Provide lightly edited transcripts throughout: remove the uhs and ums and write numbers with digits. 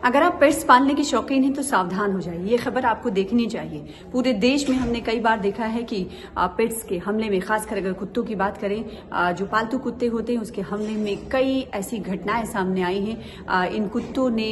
अगर आप पेट्स पालने के शौकीन हैं तो सावधान हो जाइए। ये खबर आपको देखनी चाहिए। पूरे देश में हमने कई बार देखा है कि पेट्स के हमले में, खासकर अगर कुत्तों की बात करें, जो पालतू कुत्ते होते हैं उसके हमले में कई ऐसी घटनाएं सामने आई हैं। इन कुत्तों ने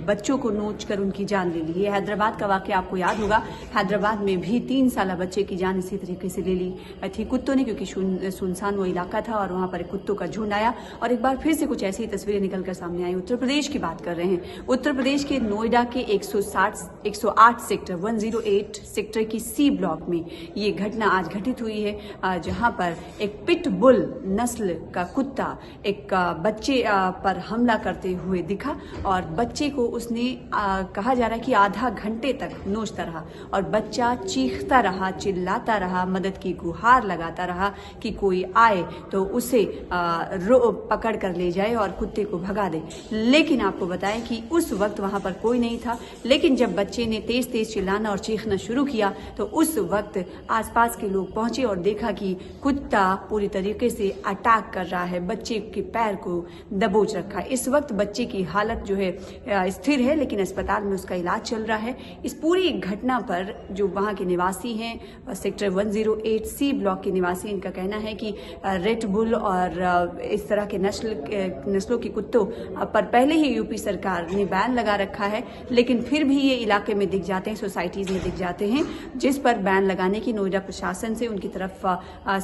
बच्चों को नोच कर उनकी जान ले ली है। हैदराबाद का वाकया आपको याद होगा। हैदराबाद में भी 3 साल बच्चे की जान इसी तरीके से ले ली थी कुत्तों ने, क्योंकि सुनसान वो इलाका था और वहां पर कुत्तों का झुंड आया। और एक बार फिर से कुछ ऐसी तस्वीरें निकलकर सामने आई। उत्तर प्रदेश की बात कर रहे हैं। उत्तर प्रदेश के नोएडा के 108 सेक्टर 108 सेक्टर की सी ब्लॉक में ये घटना आज घटित हुई है, जहां पर एक पिट बुल नस्ल का कुत्ता एक बच्चे पर हमला करते हुए दिखा और बच्चे को उसने कहा जा रहा है कि आधा घंटे तक नोचता रहा और बच्चा चीखता रहा, चिल्लाता रहा, मदद की गुहार लगाता रहा कि कोई आए तो उसे पकड़ कर ले जाए और कुत्ते को भगा दे। लेकिन आपको बताएं कि उस वक्त वहां पर कोई नहीं था। लेकिन जब बच्चे ने तेज तेज चिल्लाना और चीखना शुरू किया तो उस वक्त आसपास के लोग पहुंचे और देखा कि कुत्ता पूरी तरीके से अटैक कर रहा है, बच्चे के पैर को दबोच रखा है। इस वक्त बच्चे की हालत जो है स्थिर है, लेकिन अस्पताल में उसका इलाज चल रहा है। इस पूरी घटना पर जो वहां के निवासी हैं, सेक्टर 108 सी ब्लॉक के निवासी, इनका कहना है कि रेड बुल और इस तरह के नस्लों के कुत्तों पर पहले ही यूपी सरकार ने बैन लगा रखा है, लेकिन फिर भी ये इलाके में दिख जाते हैं, सोसाइटीज में दिख जाते हैं, जिस पर बैन लगाने की नोएडा प्रशासन से उनकी तरफ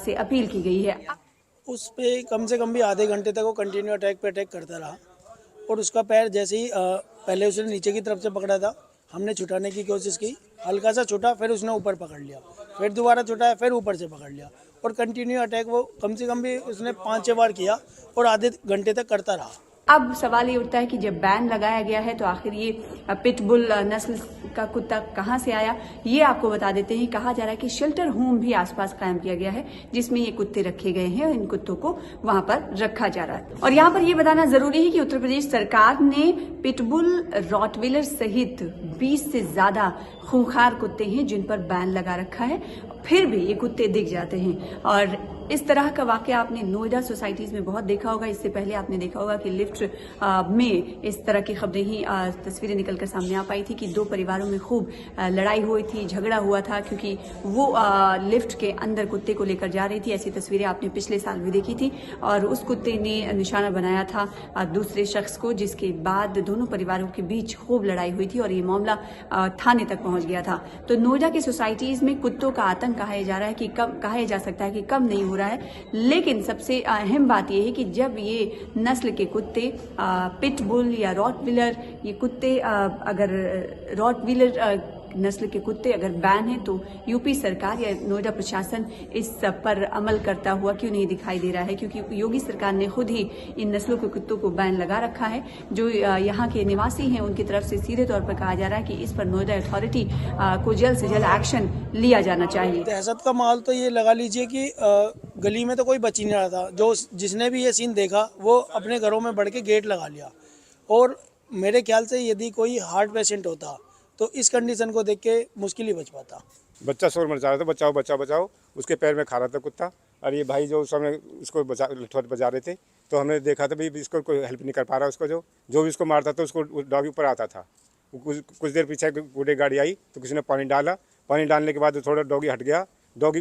से अपील की गई है। उस पे कम से कम भी आधे घंटे तक वो कंटिन्यू अटैक पे अटैक करता रहा और उसका पैर जैसे ही पहले उसने नीचे की तरफ से पकड़ा था, हमने छुटाने की कोशिश की, हल्का सा छुटा, फिर उसने ऊपर पकड़ लिया, फिर दोबारा छुटाया, फिर ऊपर से पकड़ लिया और कंटिन्यू अटैक वो कम से कम भी उसने 5-6 बार किया और आधे घंटे तक करता रहा। अब सवाल ये उठता है कि जब बैन लगाया गया है तो आखिर ये पिटबुल नस्ल का कुत्ता कहां से आया। ये आपको बता देते हैं। कहा जा रहा है कि शेल्टर होम भी आसपास कायम किया गया है, जिसमें ये कुत्ते रखे गए हैं और इन कुत्तों को वहां पर रखा जा रहा है। और यहाँ पर ये बताना जरूरी है कि उत्तर प्रदेश सरकार ने पिटबुल, रॉटविलर सहित 20 से ज्यादा खूंखार कुत्ते हैं जिन पर बैन लगा रखा है, फिर भी ये कुत्ते दिख जाते हैं। और इस तरह का वाकया आपने नोएडा सोसाइटीज में बहुत देखा होगा। इससे पहले आपने देखा होगा कि लिफ्ट में इस तरह की खबरें ही तस्वीरें निकलकर सामने आ पाई थी कि 2 परिवारों में खूब लड़ाई हुई थी, झगड़ा हुआ था, क्योंकि वो लिफ्ट के अंदर कुत्ते को लेकर जा रही थी। ऐसी तस्वीरें आपने पिछले साल भी देखी थी और उस कुत्ते ने निशाना बनाया था दूसरे शख्स को, जिसके बाद दोनों परिवारों के बीच खूब लड़ाई हुई थी और ये मामला थाने तक पहुंच गया था। तो नोएडा की सोसाइटीज में कुत्तों का आतंक कहा जा रहा है कि कहा जा सकता है कि कम नहीं हो रहा है। लेकिन सबसे अहम बात यह है कि जब ये नस्ल के कुत्ते पिटबुल या रॉटविलर, ये कुत्ते अगर रॉटविलर नस्ल के कुत्ते अगर बैन है तो यूपी सरकार या नोएडा प्रशासन इस पर अमल करता हुआ क्यों नहीं दिखाई दे रहा है, क्योंकि योगी सरकार ने खुद ही इन नस्लों के कुत्तों को बैन लगा रखा है। जो यहाँ के निवासी हैं उनकी तरफ से सीधे तौर पर कहा जा रहा है कि इस पर नोएडा अथॉरिटी को जल्द से जल्द एक्शन लिया जाना चाहिए। दहशत का माहौल तो ये लगा लीजिए कि गली में तो कोई बच ही नहीं रहा था। जो जिसने भी ये सीन देखा वो अपने घरों में बढ़ के गेट लगा लिया। और मेरे ख्याल से यदि कोई हार्ट पेशेंट होता तो इस कंडीशन को देख के मुश्किल ही बच पाता। बच्चा शोर मचा रहा था, बचाओ बचाओ बचाओ, उसके पैर में खा रहा था कुत्ता। और ये भाई जो उस समय उसको बजा रहे थे तो हमने देखा था भाई इसको कोई हेल्प नहीं कर पा रहा। उसको जो भी उसको मारता था उसको डॉगी ऊपर आता था। कुछ देर पीछे बूढ़ी गाड़ी आई तो किसी ने पानी डाला, पानी डालने के बाद थोड़ा डॉगी हट गया, डॉगी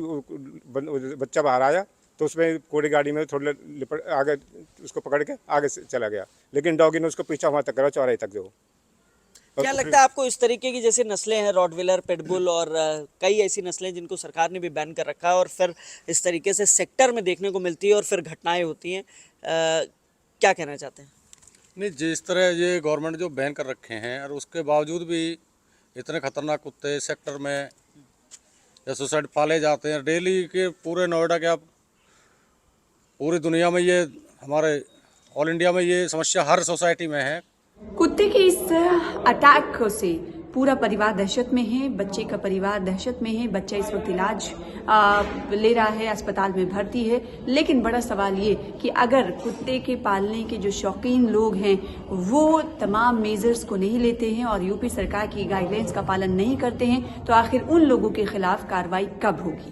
बच्चा बाहर आया तो उसमें कोड़ी गाड़ी में थोड़ा लिपट आगे उसको पकड़ के आगे चला गया, लेकिन डॉगी ने उसको पीछा वहाँ तक करा, चौराहे तक जो। क्या लगता है आपको इस तरीके की जैसे नस्लें हैं, रॉटविलर, पिटबुल और कई ऐसी नस्लें जिनको सरकार ने भी बैन कर रखा है और फिर इस तरीके से सेक्टर में देखने को मिलती है और फिर घटनाएं होती हैं, क्या कहना चाहते हैं? नहीं, जिस तरह ये गवर्नमेंट जो बैन कर रखे हैं और उसके बावजूद भी इतने खतरनाक कुत्ते सेक्टर में या सोसाइटी पाले जाते हैं डेली के पूरे नोएडा के, आप पूरी दुनिया में ये हमारे ऑल इंडिया में ये समस्या हर सोसाइटी में है। कुत्ते के इस अटैक से पूरा परिवार दहशत में है, बच्चे का परिवार दहशत में है। बच्चा इस वक्त इलाज ले रहा है, अस्पताल में भर्ती है। लेकिन बड़ा सवाल ये कि अगर कुत्ते के पालने के जो शौकीन लोग हैं वो तमाम मेजर्स को नहीं लेते हैं और यूपी सरकार की गाइडलाइंस का पालन नहीं करते हैं तो आखिर उन लोगों के खिलाफ कार्रवाई कब होगी।